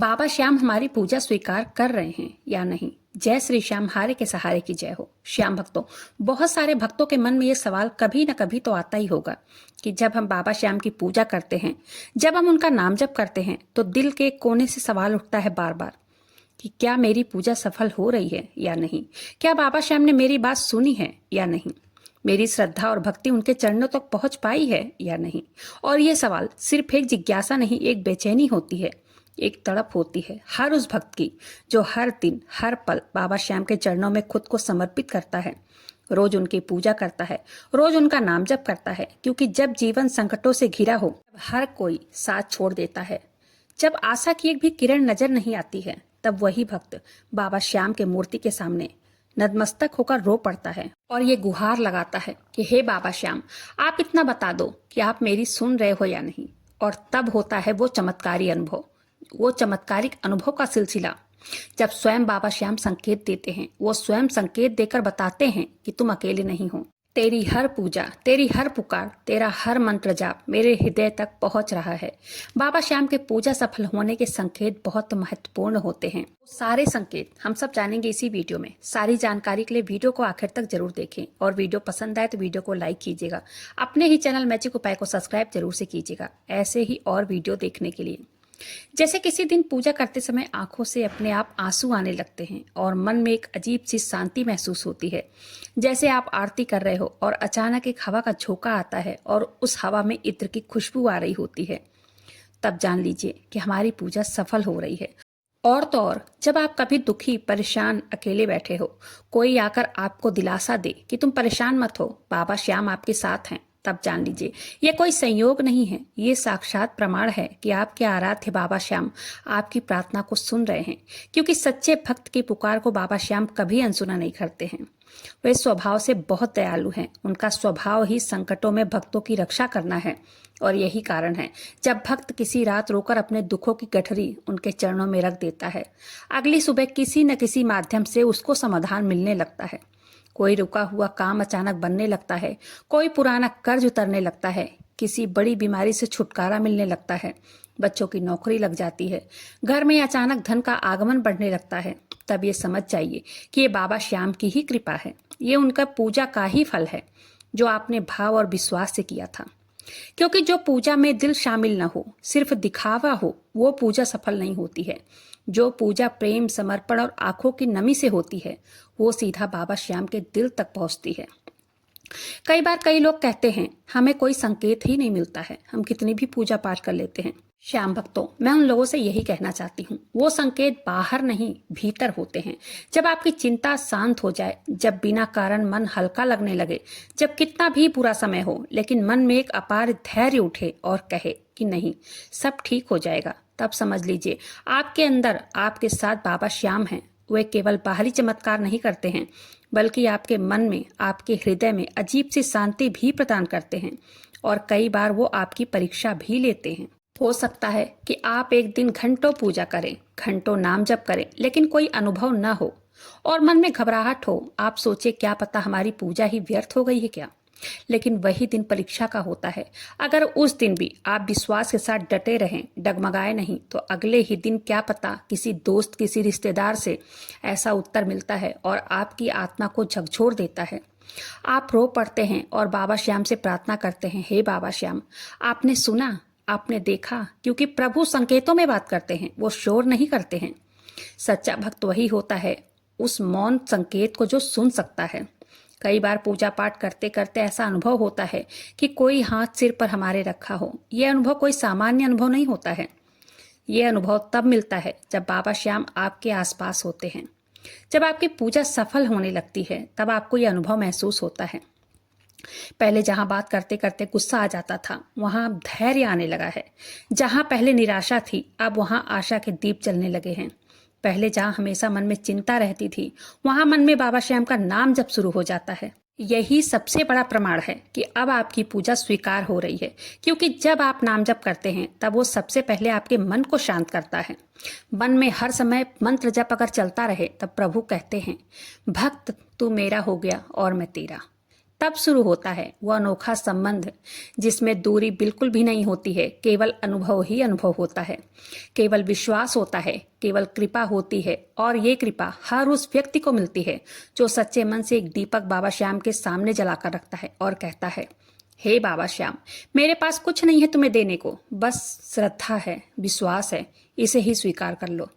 बाबा श्याम हमारी पूजा स्वीकार कर रहे हैं या नहीं। जय श्री श्याम, हारे के सहारे की जय हो। श्याम भक्तों, बहुत सारे भक्तों के मन में ये सवाल कभी न कभी तो आता ही होगा कि जब हम बाबा श्याम की पूजा करते हैं, जब हम उनका नाम जप करते हैं, तो दिल के एक कोने से सवाल उठता है बार बार कि क्या मेरी पूजा सफल हो रही है या नहीं। क्या बाबा श्याम ने मेरी बात सुनी है या नहीं। मेरी श्रद्धा और भक्ति उनके चरणों तक पहुंच पाई है या नहीं। और ये सवाल सिर्फ एक जिज्ञासा नहीं, एक बेचैनी होती है, एक तड़प होती है हर उस भक्त की जो हर दिन हर पल बाबा श्याम के चरणों में खुद को समर्पित करता है, रोज उनकी पूजा करता है, रोज उनका नाम जप करता है। क्योंकि जब जीवन संकटों से घिरा हो, हर कोई साथ छोड़ देता है, जब आशा की एक भी किरण नजर नहीं आती है, तब वही भक्त बाबा श्याम के मूर्ति के सामने नतमस्तक होकर रो पड़ता है और ये गुहार लगाता है कि हे बाबा श्याम, आप इतना बता दो कि आप मेरी सुन रहे हो या नहीं। और तब होता है वो चमत्कारी अनुभव, वो चमत्कारिक अनुभव का सिलसिला, जब स्वयं बाबा श्याम संकेत देते हैं। वो स्वयं संकेत देकर बताते हैं कि तुम अकेले नहीं हो। तेरी हर पूजा, तेरी हर पुकार, तेरा हर मंत्र जाप मेरे हृदय तक पहुंच रहा है। बाबा श्याम के पूजा सफल होने के संकेत बहुत महत्वपूर्ण होते हैं। सारे संकेत हम सब जानेंगे इसी वीडियो में। सारी जानकारी के लिए वीडियो को आखिर तक जरूर देखें और वीडियो पसंद आए तो वीडियो को लाइक कीजिएगा। अपने ही चैनल मैजिक उपाय को सब्सक्राइब जरूर से कीजिएगा ऐसे ही और वीडियो देखने के लिए। जैसे किसी दिन पूजा करते समय आंखों से अपने आप आंसू आने लगते हैं और मन में एक अजीब सी शांति महसूस होती है। जैसे आप आरती कर रहे हो और अचानक एक हवा का झोंका आता है और उस हवा में इत्र की खुशबू आ रही होती है, तब जान लीजिए कि हमारी पूजा सफल हो रही है। और तो और जब आप कभी दुखी, परेशान, अकेले बैठे हो, कोई आकर आपको दिलासा दे कि तुम परेशान मत हो, बाबा श्याम आपके साथ हैं, तब जान लीजिए ये कोई संयोग नहीं है, ये साक्षात प्रमाण है कि आपके आराध्य बाबा श्याम आपकी प्रार्थना को सुन रहे हैं। क्योंकि सच्चे भक्त की पुकार को बाबा श्याम कभी अनसुना नहीं करते हैं। वे स्वभाव से बहुत दयालु हैं। उनका स्वभाव ही संकटों में भक्तों की रक्षा करना है। और यही कारण है जब भक्त किसी रात रोकर अपने दुखों की गठरी उनके चरणों में रख देता है, अगली सुबह किसी न किसी माध्यम से उसको समाधान मिलने लगता है। कोई रुका हुआ काम अचानक बनने लगता है, कोई पुराना कर्ज उतरने लगता है, किसी बड़ी बीमारी से छुटकारा मिलने लगता है, बच्चों की नौकरी लग जाती है, घर में अचानक धन का आगमन बढ़ने लगता है। तब ये समझ जाइए कि ये बाबा श्याम की ही कृपा है, ये उनका पूजा का ही फल है जो आपने भाव और विश्वास से किया था। क्योंकि जो पूजा में दिल शामिल न हो, सिर्फ दिखावा हो, वो पूजा सफल नहीं होती है। जो पूजा प्रेम, समर्पण और आंखों की नमी से होती है, वो सीधा बाबा श्याम के दिल तक पहुंचती है। कई बार कई लोग कहते हैं हमें कोई संकेत ही नहीं मिलता है, हम कितनी भी पूजा पाठ कर लेते हैं। श्याम भक्तों, मैं उन लोगों से यही कहना चाहती हूँ, वो संकेत बाहर नहीं भीतर होते हैं। जब आपकी चिंता शांत हो जाए, जब बिना कारण मन हल्का लगने लगे, जब कितना भी बुरा समय हो लेकिन मन में एक अपार धैर्य उठे और कहे कि नहीं, सब ठीक हो जाएगा, तब समझ लीजिए आपके अंदर आपके साथ बाबा श्याम हैं। वे केवल बाहरी चमत्कार नहीं करते हैं, बल्कि आपके मन में, आपके हृदय में अजीब सी शांति भी प्रदान करते हैं। और कई बार वो आपकी परीक्षा भी लेते हैं। हो सकता है कि आप एक दिन घंटों पूजा करें, घंटों नाम जप करें, लेकिन कोई अनुभव न हो और मन में घबराहट हो। आप सोचे क्या पता हमारी पूजा ही व्यर्थ हो गई है क्या। लेकिन वही दिन परीक्षा का होता है। अगर उस दिन भी आप विश्वास के साथ डटे रहें, डगमगाए नहीं, तो अगले ही दिन क्या पता किसी दोस्त, किसी रिश्तेदार से ऐसा उत्तर मिलता है और आपकी आत्मा को झकझोर देता है। आप रो पड़ते हैं और बाबा श्याम से प्रार्थना करते हैं, हे बाबा श्याम, आपने सुना, आपने देखा। क्योंकि प्रभु संकेतों में बात करते हैं, वो शोर नहीं करते हैं। सच्चा भक्त वही होता है उस मौन संकेत को जो सुन सकता है। कई बार पूजा पाठ करते करते ऐसा अनुभव होता है कि कोई हाथ सिर पर हमारे रखा हो। यह अनुभव कोई सामान्य अनुभव नहीं होता है। यह अनुभव तब मिलता है जब बाबा श्याम आपके आसपास होते हैं। जब आपकी पूजा सफल होने लगती है, तब आपको यह अनुभव महसूस होता है। पहले जहां बात करते करते गुस्सा आ जाता था, वहां अब धैर्य आने लगा है। जहां पहले निराशा थी, अब वहां आशा के दीप जलने लगे हैं। पहले जहां हमेशा मन में चिंता रहती थी, वहां मन में बाबा श्याम का नाम जब शुरू हो जाता है। यही सबसे बड़ा प्रमाण है कि अब आपकी पूजा स्वीकार हो रही है। क्योंकि जब आप नाम जप करते हैं, तब वो सबसे पहले आपके मन को शांत करता है। मन में हर समय मंत्र जप अगर चलता रहे, तब प्रभु कहते हैं, भक्त तू मेरा हो गया और मैं तेरा। तब शुरू होता है वो अनोखा संबंध जिसमें दूरी बिल्कुल भी नहीं होती है, केवल अनुभव ही अनुभव होता है, केवल विश्वास होता है, केवल कृपा होती है। और ये कृपा हर उस व्यक्ति को मिलती है जो सच्चे मन से एक दीपक बाबा श्याम के सामने जलाकर रखता है और कहता है, हे बाबा श्याम, मेरे पास कुछ नहीं है तुम्हें देने को, बस श्रद्धा है, विश्वास है, इसे ही स्वीकार कर लो।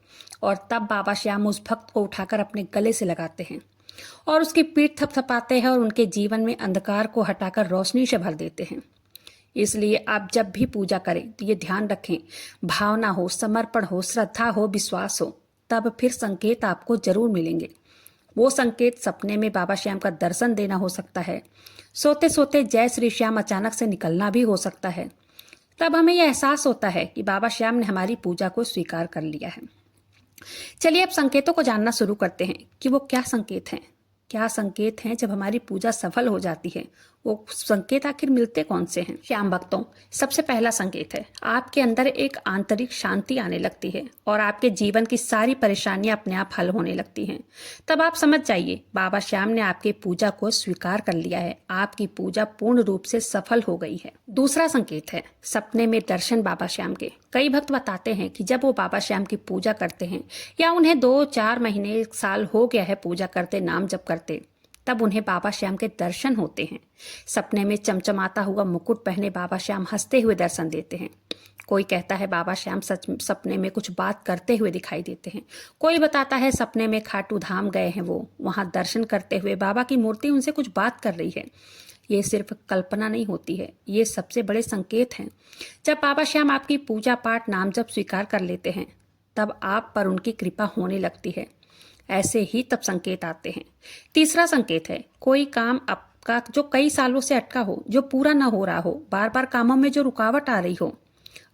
और तब बाबा श्याम उस भक्त को उठाकर अपने गले से लगाते हैं और उसकी पीठ थपथपाते हैं और उनके जीवन में अंधकार को हटाकर रोशनी से भर देते हैं। इसलिए आप जब भी पूजा करें तो ये ध्यान रखें, भावना हो, समर्पण हो, श्रद्धा हो, विश्वास हो, तब फिर संकेत आपको जरूर मिलेंगे। वो संकेत सपने में बाबा श्याम का दर्शन देना हो सकता है, सोते सोते जय श्री श्याम अचानक से निकलना भी हो सकता है। तब हमें यह एहसास होता है कि बाबा श्याम ने हमारी पूजा को स्वीकार कर लिया है। चलिए अब संकेतों को जानना शुरू करते हैं कि वो क्या संकेत हैं। क्या संकेत हैं जब हमारी पूजा सफल हो जाती है, वो संकेत आखिर मिलते कौन से हैं। श्याम भक्तों, सबसे पहला संकेत है आपके अंदर एक आंतरिक शांति आने लगती है और आपके जीवन की सारी परेशानियां अपने आप हल होने लगती हैं। तब आप समझ जाइए बाबा श्याम ने आपकी पूजा को स्वीकार कर लिया है, आपकी पूजा पूर्ण रूप से सफल हो गई है। दूसरा संकेत है सपने में दर्शन बाबा श्याम के। कई भक्त बताते हैं कि जब वो बाबा श्याम की पूजा करते हैं या उन्हें 2-4 महीने 1 साल हो गया है पूजा करते, नाम जप करते, तब उन्हें बाबा श्याम के दर्शन होते हैं। सपने में चमचमाता हुआ मुकुट पहने बाबा श्याम हंसते हुए दर्शन देते हैं। कोई कहता है बाबा श्याम सपने में कुछ बात करते हुए दिखाई देते हैं। कोई बताता है सपने में खाटू धाम गए हैं, वो वहां दर्शन करते हुए बाबा की मूर्ति उनसे कुछ बात कर रही है। ये सिर्फ कल्पना नहीं होती है, ये सबसे बड़े संकेत हैं। जब बाबा श्याम आपकी पूजा पाठ नाम जप स्वीकार कर लेते हैं तब आप पर उनकी कृपा होने लगती है। ऐसे ही तब संकेत आते हैं। तीसरा संकेत है कोई काम आपका जो कई सालों से अटका हो, जो पूरा ना हो रहा हो, बार बार कामों में जो रुकावट आ रही हो,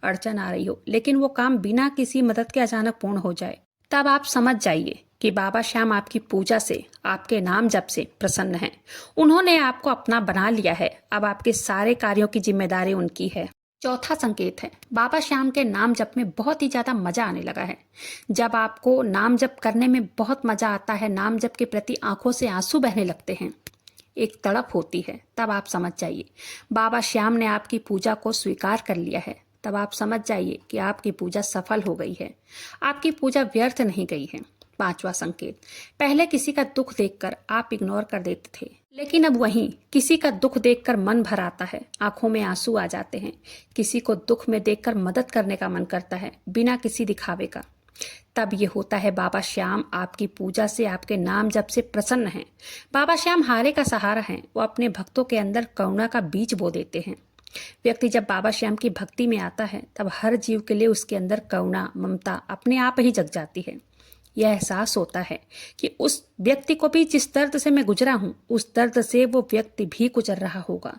अड़चन आ रही हो, लेकिन वो काम बिना किसी मदद के अचानक पूर्ण हो जाए। तब आप समझ जाइए कि बाबा श्याम आपकी पूजा से, आपके नाम जप से प्रसन्न हैं। उन्होंने आपको अपना बना लिया है। अब आपके सारे कार्यों की जिम्मेदारी उनकी है। चौथा संकेत है बाबा श्याम के नाम जप में बहुत ही ज्यादा मजा आने लगा है। जब आपको नाम जप करने में बहुत मजा आता है, नाम जप के प्रति आंखों से आंसू बहने लगते हैं, एक तड़प होती है, तब आप समझ जाइए बाबा श्याम ने आपकी पूजा को स्वीकार कर लिया है। तब आप समझ जाइए कि आपकी पूजा सफल हो गई है, आपकी पूजा व्यर्थ नहीं गई है। पांचवा संकेत, पहले किसी का दुख देखकर आप इग्नोर कर देते थे, लेकिन अब वहीं किसी का दुख देखकर मन भर आता है, आंखों में आंसू आ जाते हैं। किसी को दुख में देखकर मदद करने का मन करता है, बिना किसी दिखावे का। तब ये होता है बाबा श्याम आपकी पूजा से, आपके नाम जप से प्रसन्न हैं। बाबा श्याम हारे का सहारा हैं, वो अपने भक्तों के अंदर करुणा का बीज बो देते हैं। व्यक्ति जब बाबा श्याम की भक्ति में आता है तब हर जीव के लिए उसके अंदर करुणा, ममता अपने आप ही जग जाती है। यह एहसास होता है कि उस व्यक्ति को भी जिस दर्द से मैं गुजरा हूं, उस दर्द से वो व्यक्ति भी गुजर रहा होगा।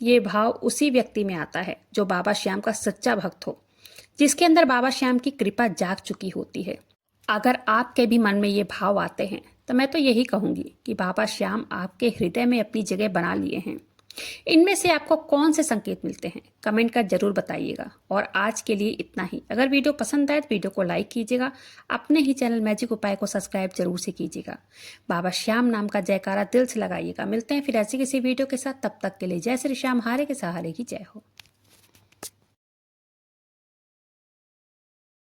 ये भाव उसी व्यक्ति में आता है जो बाबा श्याम का सच्चा भक्त हो, जिसके अंदर बाबा श्याम की कृपा जाग चुकी होती है। अगर आपके भी मन में ये भाव आते हैं तो मैं तो यही कहूंगी कि बाबा श्याम आपके हृदय में अपनी जगह बना लिए हैं। इनमें से आपको कौन से संकेत मिलते हैं, कमेंट कर जरूर बताइएगा। और आज के लिए इतना ही। अगर वीडियो पसंद आए तो वीडियो को लाइक कीजिएगा, अपने ही चैनल मैजिक उपाय को सब्सक्राइब जरूर से कीजिएगा। बाबा श्याम नाम का जयकारा दिल से लगाइएगा। मिलते हैं फिर ऐसी किसी वीडियो के साथ, तब तक के लिए जय श्री श्याम, हारे के सहारे की जय हो।